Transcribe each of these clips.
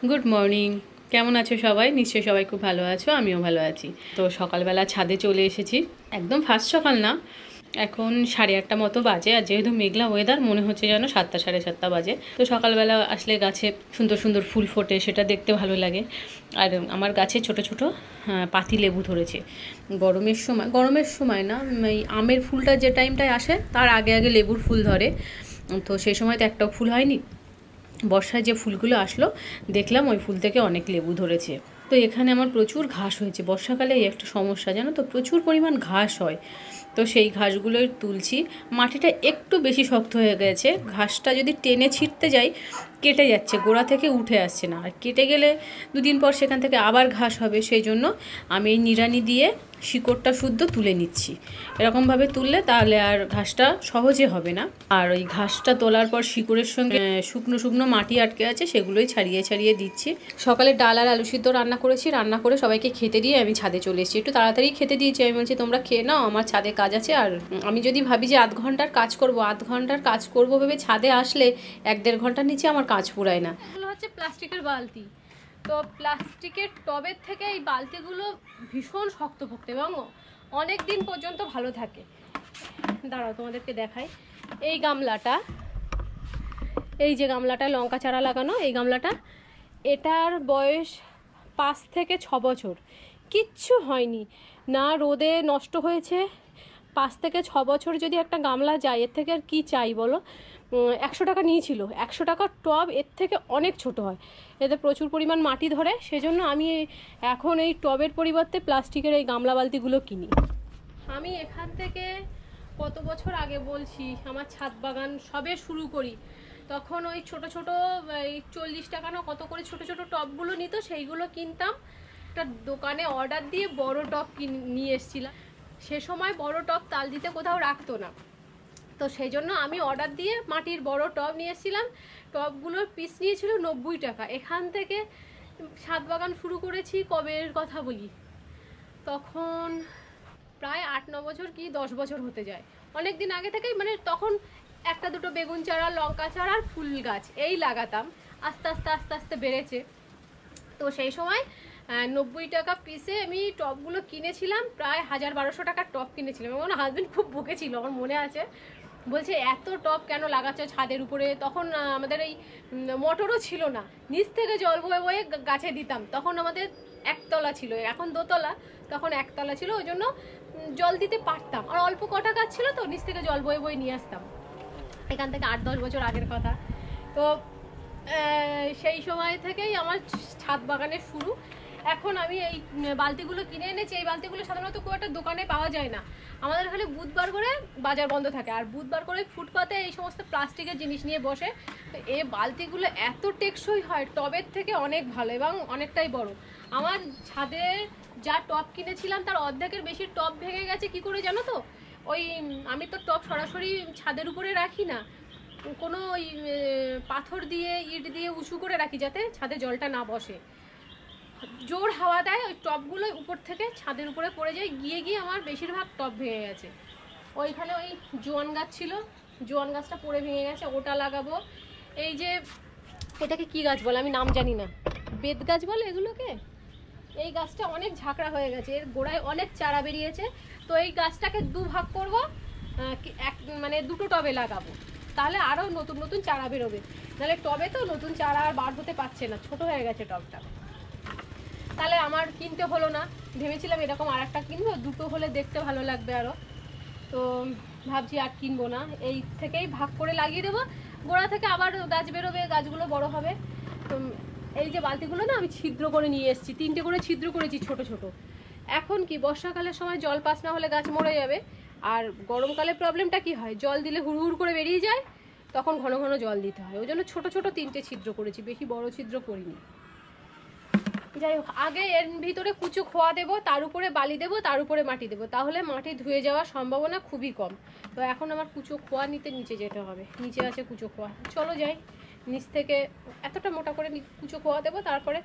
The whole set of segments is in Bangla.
Good morning. কেমন আছো সবাই? নিশ্চয়ই সবাই খুব ভালো আছো, আমিও ভালো আছি। তো সকালবেলা ছাদে চলে এসেছি, একদম ফার্স্ট সকাল না, এখন 8:30 মতো বাজে। আর যেহেতু মেঘলা ওয়েদার, মনে হচ্ছে যেন 7টা 7:30 বাজে। তো সকালবেলা আসলে গাছে সুন্দর সুন্দর ফুল ফোটে, সেটা দেখতে ভালো লাগে। আর আমার গাছে ছোট ছোট পাতি লেবু ধরেছে। গরমের সময় না, এই আমের ফুলটা যে টাইমটায় আসে তার আগে আগে লেবুর ফুল ধরে। তো সেই সময় তো একটাও ফুল হয়নি। বর্ষায় যে ফুলগুলো আসলো, দেখলাম ওই ফুল থেকে অনেক লেবু ধরেছে। তো এখানে আমার প্রচুর ঘাস হয়েছে। বর্ষাকালে এই একটা সমস্যা, জানো তো, প্রচুর পরিমাণ ঘাস হয়। তো সেই ঘাসগুলোই তুলছি। মাটিটা একটু বেশি শক্ত হয়ে গেছে, ঘাসটা যদি টেনে ছিঁড়তে যাই কেটে যাচ্ছে, গোড়া থেকে উঠে আসছে না। আর কেটে গেলে দুদিন পর সেখান থেকে আবার ঘাস হবে। সেই জন্য আমি এই নিড়ানি দিয়ে শিকড়টা শুদ্ধ তুলে নিচ্ছি। এরকমভাবে তুললে তাহলে আর ঘাসটা সহজে হবে না। আর ওই ঘাসটা তোলার পর শিকড়ের সঙ্গে শুকনো শুকনো মাটি আটকে আছে, সেগুলোই ছাড়িয়ে ছাড়িয়ে দিচ্ছি। সকালে ডাল আর আলু সিদ্ধ রান্না করেছি, রান্না করে সবাইকে খেতে দিয়ে আমি ছাদে চলে এসেছি। একটু তাড়াতাড়ি খেতে দিয়েছি, আমি বলছি তোমরা খেয়ে নাও, আমার ছাদে কাজ আছে। আর আমি যদি ভাবি যে আধ ঘন্টার কাজ করবো ভেবে ছাদে আসলে 1-1.5 ঘন্টার নিচে আমার কাজ পুরায় না। এগুলো হচ্ছে প্লাস্টিকের বালতি। তো প্লাস্টিকের টবের থেকে এই বালতিগুলো ভীষণ শক্তপোক্ত এবং অনেক দিন পর্যন্ত ভালো থাকে। দাঁড়াও তোমাদেরকে দেখাই। এই গামলাটা, এই যে গামলাটা লঙ্কা চারা লাগানো, এই গামলাটা, এটার বয়স 5 থেকে 6 বছর, কিচ্ছু হয়নি, না রোদে নষ্ট হয়েছে। 5 থেকে 6 বছর যদি একটা গামলা যায়, এর থেকে আর কি চাই বলো। 100 টাকা নিয়েছিল, 100 টাকার টব এর থেকে অনেক ছোট হয়, এতে প্রচুর পরিমাণ মাটি ধরে। সেজন্য আমি এখন এই টবের পরিবর্তে প্লাস্টিকের এই গামলা বালতিগুলো কিনি। আমি এখান থেকে কত বছর আগে বলছি, আমার ছাদ বাগান সবে শুরু করি, তখন ওই ছোট ছোট এই 40 টাকা না কত করে ছোট ছোট টবগুলো নিত, সেইগুলো কিনতাম। একটা দোকানে অর্ডার দিয়ে বড় টব নিয়ে এসেছিলাম। সে সময় বড় টব তাল দিতে কোথাও রাখতো না, তো সেই জন্য আমি অর্ডার দিয়ে মাটির বড় টব নিয়ে এসেছিলাম। টবগুলোর পিস নিয়েছিল 90 টাকা। এখান থেকে ছাদ বাগান শুরু করেছি কবের কথা বলি, তখন প্রায় 8-9 বছর কি 10 বছর হতে যায়। অনেক দিন আগে থেকেই, মানে তখন একটা দুটো বেগুন চারা, লঙ্কা চারা আর ফুল গাছ এই লাগাতাম। আস্তে আস্তে আস্তে আস্তে বেড়েছে। তো সেই সময় 90 টাকা পিসে আমি টবগুলো কিনেছিলাম, প্রায় 1000-1200 টাকার টব কিনেছিলাম। এবং আমার হাজবেন্ড খুব বকেছিল, আমার মনে আছে, বলছে এত টব কেন লাগাচ্ছ ছাদের উপরে। তখন আমাদের এই মোটরও ছিল না, নিচ থেকে জল বয়ে বয়ে গাছে দিতাম। তখন আমাদের একতলা ছিল, এখন দোতলা, তখন একতলা ছিল, ওই জন্য জল দিতে পারতাম। আর অল্প কটা গাছ ছিল, তো নিচ থেকে জল বয়ে বয়ে নিয়ে আসতাম। এখান থেকে 8-10 বছর আগের কথা। তো সেই সময় থেকেই আমার ছাদ বাগানের শুরু। এখন আমি এই বালতিগুলো কিনে এনেছি। এই বালতিগুলো সাধারণত খুব একটা দোকানে পাওয়া যায় না, আমাদের এখানে বুধবার করে বাজার বন্ধ থাকে। আর বুধবার করে ফুটপাতে এই সমস্ত প্লাস্টিকের জিনিস নিয়ে বসে। তো এই বালতিগুলো এত টেকসই হয়, টবের থেকে অনেক ভালো এবং অনেকটাই বড়। আমার ছাদে যা টব কিনেছিলাম তার অর্ধেকের বেশি টব ভেঙে গেছে। কি করে জানো তো? ওই আমি তো টব সরাসরি ছাদের উপরে রাখি না, কোনো ওই পাথর দিয়ে ইট দিয়ে উঁচু করে রাখি, যাতে ছাদে জলটা না বসে। জোর হাওয়া দেয়, ওই টবগুলো উপর থেকে ছাদের উপরে পড়ে যায়, গিয়ে গিয়ে আমার বেশিরভাগ টব ভেঙে গেছে। ওইখানে ওই জোয়ান গাছ ছিল, জোয়ান গাছটা পড়ে ভেঙে গেছে, ওটা লাগাবো। এই যে এটাকে কি গাছ বলে আমি নাম জানি না, বেত গাছ বলে এগুলোকে। এই গাছটা অনেক ঝাঁকড়া হয়ে গেছে, এর গোড়ায় অনেক চারা বেরিয়েছে। তো এই গাছটাকে দুভাগ করবো, মানে দুটো টবে লাগাবো, তাহলে আরও নতুন নতুন চারা বেরোবে। নাহলে টবে তো নতুন চারা আর বার হতে পারছে না, ছোট হয়ে গেছে টবটা। তাহলে আমার কিনতে হলো না। ভেবেছিলাম এরকম আর একটা কিনবো, দুটো হলে দেখতে ভালো লাগবে আরও। তো ভাবছি আর কিনবো না, এই থেকেই ভাগ করে লাগিয়ে দেবো। গোড়া থেকে আবার গাছ বেরোবে, গাছগুলো বড় হবে। তো এই যে বালতিগুলো না আমি ছিদ্র করে নিয়ে এসেছি, 3টে করে ছিদ্র করেছি ছোট ছোট। এখন কি বর্ষাকালের সময় জল পাস না হলে গাছ মরে যাবে। আর গরমকালে প্রবলেমটা কি হয়, জল দিলে হুড় হুড় করে বেরিয়ে যায়, তখন ঘন ঘন জল দিতে হয়। ওই জন্য ছোট ছোট 3টে ছিদ্র করেছি, বেশি বড় ছিদ্র করিনি। যাই হোক, আগে এর ভিতরে কুচো খোয়া দেবো, তার উপরে বালি দেবো, তার উপরে মাটি দেবো, তাহলে মাটি ধুয়ে যাওয়ার সম্ভাবনা খুবই কম। তো এখন আমার কুচো খোয়া নিতে নিচে যেতে হবে, নিচে আছে কুচো খোয়া। চলো যাই, নিচ থেকে এতটা মোটা করে কুচো খোয়া দেবো, তারপরে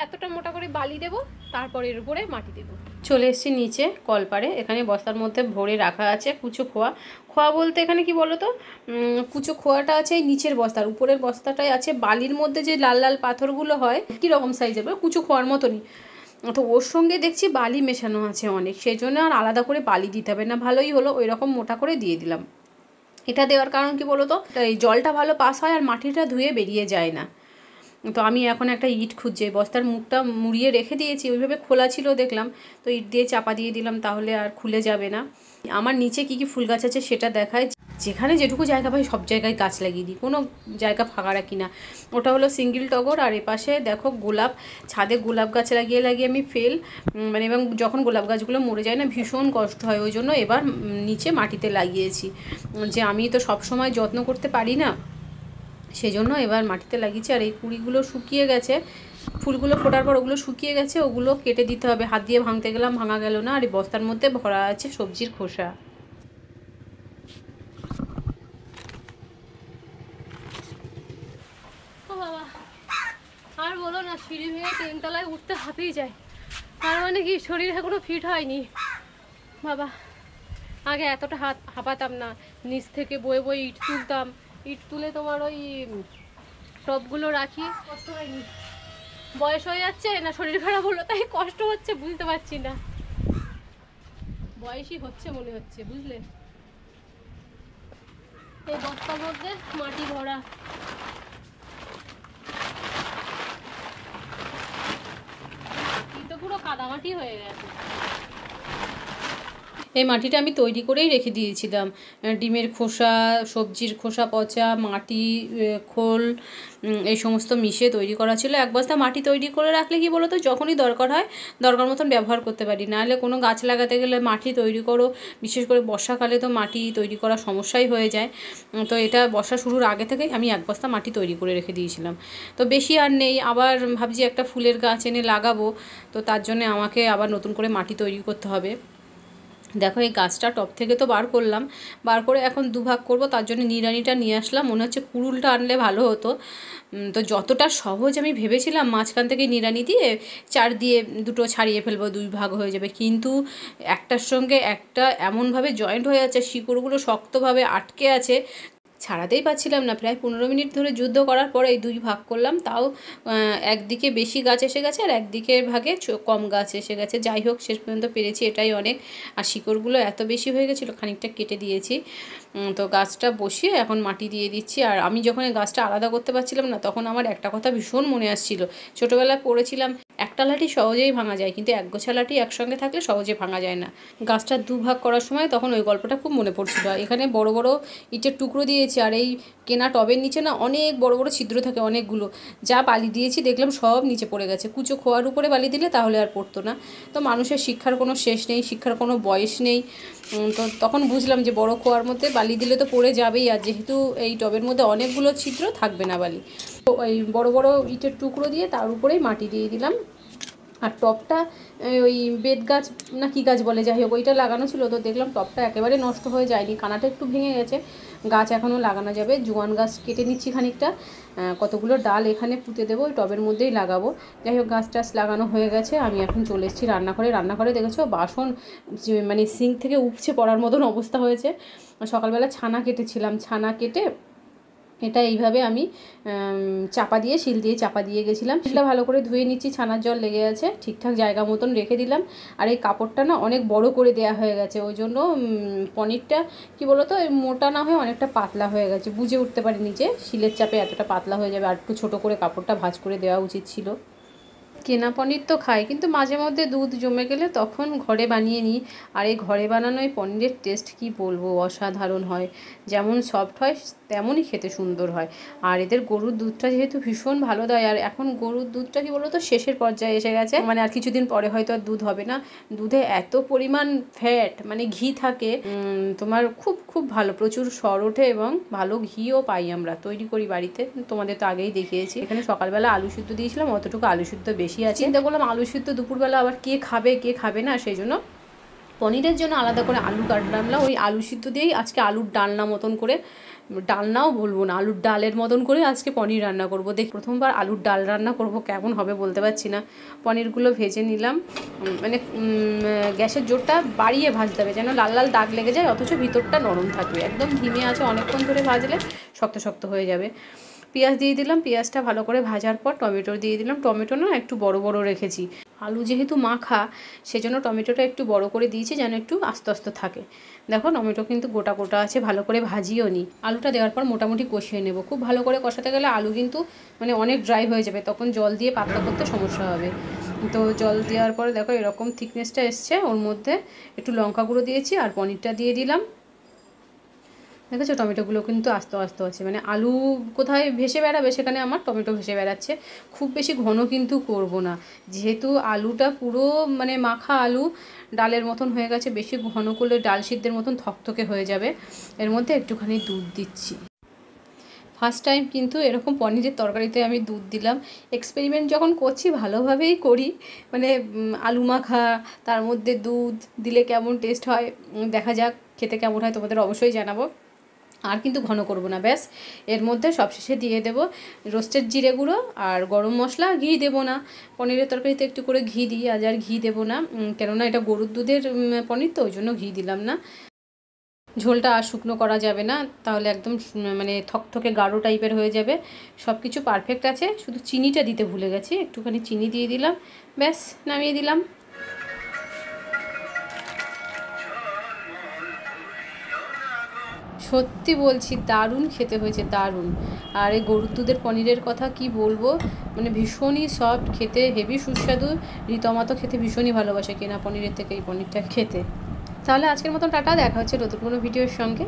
এতটা মোটা করে বালি দেবো, তারপর এর উপরে মাটি দেবো। চলে এসেছি নিচে কলপারে, এখানে বস্তার মধ্যে ভরে রাখা আছে কুচো খোয়া। খোয়া বলতে এখানে কি বলো তো, কুচো খোয়াটা আছে এই নিচের বস্তার, উপরের বস্তাটাই আছে বালির মধ্যে যে লাল লাল পাথরগুলো হয় কীরকম সাইজের, কুচো খোয়ার মতনই। তো ওর সঙ্গে দেখছি বালি মেশানো আছে অনেক, সেই জন্য আর আলাদা করে বালি দিতে হবে না। ভালোই হলো, ওই রকম মোটা করে দিয়ে দিলাম। এটা দেওয়ার কারণ কি বলো তো, এই জলটা ভালো পাস হয় আর মাটিটা ধুয়ে বেরিয়ে যায় না। তো আমি এখন একটা ইট খুঁজছি, বস্তার মুখটা মুড়িয়ে রেখে দিয়েছি, ওইভাবে খোলা ছিল দেখলাম, তো ইট দিয়ে চাপা দিয়ে দিলাম, তাহলে আর খুলে যাবে না। আমার নিচে কী কী ফুল গাছ আছে সেটা দেখায়, যেখানে যেটুকু জায়গা পাই সব জায়গায় গাছ লাগিয়ে দিই, কোনো জায়গা ফাঁকা রাখি না। ওটা হলো সিঙ্গেল টগর, আর এপাশে দেখো গোলাপ, ছাদে গোলাপ গাছ লাগিয়ে লাগিয়ে আমি মানে এবং যখন গোলাপ গাছগুলো মরে যায় না ভীষণ কষ্ট হয়, ওই জন্য এবার নিচে মাটিতে লাগিয়েছি, যে আমি তো সব সময় যত্ন করতে পারি না, সেই জন্য এবার মাটিতে লাগিয়েছি। আর এই কুড়িগুলো শুকিয়ে গেছে, ফুলগুলো ফোটার পর ওগুলো শুকিয়ে গেছে, ওগুলো কেটে দিতে হবে। হাত দিয়ে ভাঙতে গেলাম, ভাঙা গেল না। আর এই বস্তার মধ্যে ভরা আছে সবজির খোসা। ও বাবা, আর বলো না, সিঁড়ি ভেঙে 3 তলায় উঠতে হাঁপিয়ে যায়। তার মানে কি শরীর এখনো ফিট হয়নি বাবা। আগে এতটা হাঁপাতাম না, নিচ থেকে বয়ে বয়ে ইট তুলতাম, ইট তুলে তোমার ওই টবগুলো রাখি, কষ্ট হয়নি। বয়স হয়ে যাচ্ছে না শরীর খারাপ হলো তাই কষ্ট হচ্ছে, বুঝতে পারছি না, বয়সই হচ্ছে মনে হচ্ছে, বুঝলে। এই বস্তার মধ্যে মাটি ভরা, তো পুরো কাদামাটি হয়ে গেছে। এই মাটিটা আমি তৈরি করেই রেখে দিয়েছিলাম, ডিমের খোসা, সবজির খোসা পচা, মাটি, খোল, এই সমস্ত মিশিয়ে তৈরি করা ছিল। এক বস্তা মাটি তৈরি করে রাখলে কি বলো তো, যখনই দরকার হয় দরকার মতন ব্যবহার করতে পারি। নাহলে কোনো গাছ লাগাতে গেলে মাটি তৈরি করো, বিশেষ করে বর্ষাকালে তো মাটি তৈরি করা সমস্যাই হয়ে যায়। তো এটা বর্ষা শুরুর আগে থেকেই আমি এক বস্তা মাটি তৈরি করে রেখে দিয়েছিলাম। তো বেশি আর নেই, আবার ভাবছি একটা ফুলের গাছ এনে লাগাবো, তো তার জন্য আমাকে আবার নতুন করে মাটি তৈরি করতে হবে। দেখো এই গাছটা টব থেকে তো বার করলাম, বার করে এখন দুভাগ করব, তার জন্য নিড়ানিটা নিয়ে আসলাম। মনে হচ্ছে কুড়ুলটা আনলে ভালো হতো। তো যতটা সহজ আমি ভেবেছিলাম মাঝখান থেকে নিড়ানি দিয়ে চার দিয়ে দুটো ছাড়িয়ে ফেলবো, 2 ভাগ হয়ে যাবে, কিন্তু একটার সঙ্গে একটা এমনভাবে জয়েন্ট হয়ে আছে, শিকড়গুলো শক্তভাবে আটকে আছে, ছাড়াতেই পাচ্ছিলাম না। প্রায় 15 মিনিট ধরে যুদ্ধ করার পরে এই 2 ভাগ করলাম, তাও একদিকে বেশি গাছ এসে গেছে আর একদিকের ভাগে কম গাছ এসে গেছে। যাই হোক, শেষ পর্যন্ত পেরেছি, এটাই অনেক। আর শিকড়গুলো এত বেশি হয়ে গেছিলো, খানিকটা কেটে দিয়েছি। তো গাছটা বসিয়ে এখন মাটি দিয়ে দিচ্ছি। আর আমি যখন এই গাছটা আলাদা করতে পারছিলাম না, তখন আমার একটা কথা ভীষণ মনে আসছিল। ছোটোবেলায় পড়েছিলাম একটা লাঠি সহজেই ভাঙা যায়, কিন্তু এক গোছা লাঠি একসঙ্গে থাকলে সহজে ভাঙা যায় না। গাছটা 2 ভাগ করার সময় তখন ওই গল্পটা খুব মনে পড়ছিল। এখানে বড় বড় ইটের টুকরো দিয়েছি, আর এই কেনা টবের নিচে না অনেক বড় বড় ছিদ্র থাকে, অনেকগুলো। যা বালি দিয়েছি দেখলাম সব নিচে পড়ে গেছে। কুচো খোয়ার উপরে বালি দিলে তাহলে আর পড়তো না। তো মানুষের শিক্ষার কোনো শেষ নেই, শিক্ষার কোনো বয়স নেই। তো তখন বুঝলাম যে বড় খোয়ার মধ্যে বালি দিলে তো পড়ে যাবেই, আর যেহেতু এই টবের মধ্যে অনেকগুলো ছিদ্র, থাকবে না বালি। তো এই বড় বড় ইটের টুকরো দিয়ে তার উপরেই মাটি দিয়ে দিলাম। আর টবটা ওই বেত গাছ না কী গাছ বলে, যাই হোক ওইটা লাগানো ছিল। তো দেখলাম টবটা একেবারে নষ্ট হয়ে যায়নি, কানাটা একটু ভেঙে গেছে, গাছ এখনও লাগানো যাবে। জোয়ান গাছ কেটে নিচ্ছি খানিকটা, কতগুলো ডাল এখানে পুঁতে দেবো, ওই টবের মধ্যেই লাগাবো। যাই হোক, গাছ টাছ লাগানো হয়ে গেছে। আমি এখন চলে এসেছি রান্নাঘরে। রান্নাঘরে দেখেছো বাসন মানে সিঙ্ক থেকে উপচে পড়ার মতন অবস্থা হয়েছে। সকালবেলা ছানা কেটেছিলাম, ছানা কেটে এটা এইভাবে আমি চাপা দিয়ে শিল দিয়ে চাপা দিয়ে গেছিলাম। শিলটা ভালো করে ধুয়ে নিচ্ছি, ছানার জল লেগে আছে, ঠিকঠাক জায়গা মতন রেখে দিলাম। আর এই কাপড়টা না অনেক বড় করে দেয়া হয়ে গেছে, ওই জন্য পনিরটা কি বলতো মোটা না হয়ে অনেকটা পাতলা হয়ে গেছে। বুঝে উঠতে পারিনি যে শিলের চাপে এতটা পাতলা হয়ে যাবে, আর একটু ছোটো করে কাপড়টা ভাঁজ করে দেওয়া উচিত ছিল। কেনা পনির তো খাই, কিন্তু মাঝে মধ্যে দুধ জমে গেলে তখন ঘরে বানিয়ে নিই। আর এই ঘরে বানানো এই পনিরের টেস্ট কি বলবো, অসাধারণ হয়। যেমন সফট হয় তেমনই খেতে সুন্দর হয়। আর এদের গরুর দুধটা যেহেতু ভীষণ ভালো দেয়, আর এখন গরুর দুধটা কি বলতো শেষের পর্যায়ে এসে গেছে, মানে আর কিছুদিন পরে হয়তো আর দুধ হবে না। দুধে এত পরিমাণ ফ্যাট মানে ঘি থাকে, তোমার খুব খুব ভালো, প্রচুর সর ওঠে এবং ভালো ঘিও পাই আমরা, তৈরি করি বাড়িতে। তোমাদের তো আগেই দেখিয়েছি। এখানে সকালবেলা আলু সিদ্ধ দিয়েছিলাম, অতটুকু আলু সিদ্ধ বেশি আছে। চিন্তা করলাম আলু সিদ্ধ দুপুরবেলা আবার কে খাবে না, সেই জন্য পনিরের জন্য আলাদা করে আলু কাটলাম। ওই আলু সিদ্ধ দিয়েই আজকে আলুর ডালনা মতন করে ডালনাও বলবো না, আলুর ডালের মতন করে আজকে পনির রান্না করব। দেখ, প্রথমবার আলুর ডাল রান্না করব, কেমন হবে বলতে পারছি না। পনিরগুলো ভেজে নিলাম, মানে গ্যাসের জোরটা বাড়িয়ে ভাজতে হবে যেন লাল লাল দাগ লেগে যায়, অথচ ভিতরটা নরম থাকবে। একদম ধিমে আছে অনেকক্ষণ ধরে ভাজলে শক্ত শক্ত হয়ে যাবে। পেঁয়াজ দিয়ে দিলাম, পেঁয়াজটা ভালো করে ভাজার পর টমেটো দিয়ে দিলাম। টমেটো না একটু বড় বড় রেখেছি, আলু যেহেতু মাখা সেজন্য টমেটোটা একটু বড় করে দিয়েছি যেন একটু আস্তে আস্তে থাকে। দেখো টমেটো কিন্তু গোটা গোটা আছে, ভালো করে ভাজিও নি। আলুটা দেওয়ার পর মোটামুটি কষিয়ে নেব। খুব ভালো করে কষাতে গেলে আলু কিন্তু মানে অনেক ড্রাই হয়ে যাবে, তখন জল দিয়ে পাতলা করতে সমস্যা হবে। তো জল দেওয়ার পরে দেখো এরকম থিকনেসটা এসছে, ওর মধ্যে একটু লঙ্কা গুঁড়ো দিয়েছি আর পনিরটা দিয়ে দিলাম। দেখেছো টমেটোগুলো কিন্তু আস্তে আস্তে আছে, মানে আলু কোথায় ভেসে বেড়াবে সেখানে আমার টমেটো ভেসে বেড়াচ্ছে। খুব বেশি ঘন কিন্তু করব না, যেহেতু আলুটা পুরো মানে মাখা আলু ডালের মতন হয়ে গেছে। বেশি ঘন করলে ডাল সিদ্ধের মতন থকথকে হয়ে যাবে। এর মধ্যে একটুখানি দুধ দিচ্ছি। ফার্স্ট টাইম কিন্তু এরকম পনিরের তরকারিতে আমি দুধ দিলাম। এক্সপেরিমেন্ট যখন করছি ভালোভাবেই করি, মানে আলু মাখা তার মধ্যে দুধ দিলে কেমন টেস্ট হয় দেখা যাক, খেতে কেমন হয় তোমাদের অবশ্যই জানাবো। আর কিন্তু ঘন করব না, ব্যাস। এর মধ্যে সবশেষে দিয়ে দেব রোস্টেড জিরে গুঁড়ো আর গরম মশলা। ঘি দেবো না, পনিরের তরকারিতে একটু করে ঘি দিই, আজ আর ঘি দেবো না, কেননা এটা গরুর দুধের পনির তো ওই জন্য ঘি দিলাম না। ঝোলটা আর শুকনো করা যাবে না, তাহলে একদম মানে থকথকে গাঢ় টাইপের হয়ে যাবে। সব কিছু পারফেক্ট আছে, শুধু চিনিটা দিতে ভুলে গেছি, একটুখানি চিনি দিয়ে দিলাম, ব্যাস নামিয়ে দিলাম। সত্যি বলছি দারুণ খেতে হয়েছে, দারুণ। আর এই গরুর দুধের পনিরের কথা কি বলবো, মানে ভীষণই সফট, খেতে হেভি সুস্বাদু। রিতমা তো খেতে ভীষণই ভালোবাসে কেনা পনিরের থেকে এই পনিরটা খেতে। তাহলে আজকের মতন টাটা, দেখা হচ্ছে নতুন কোনো ভিডিওর সঙ্গে।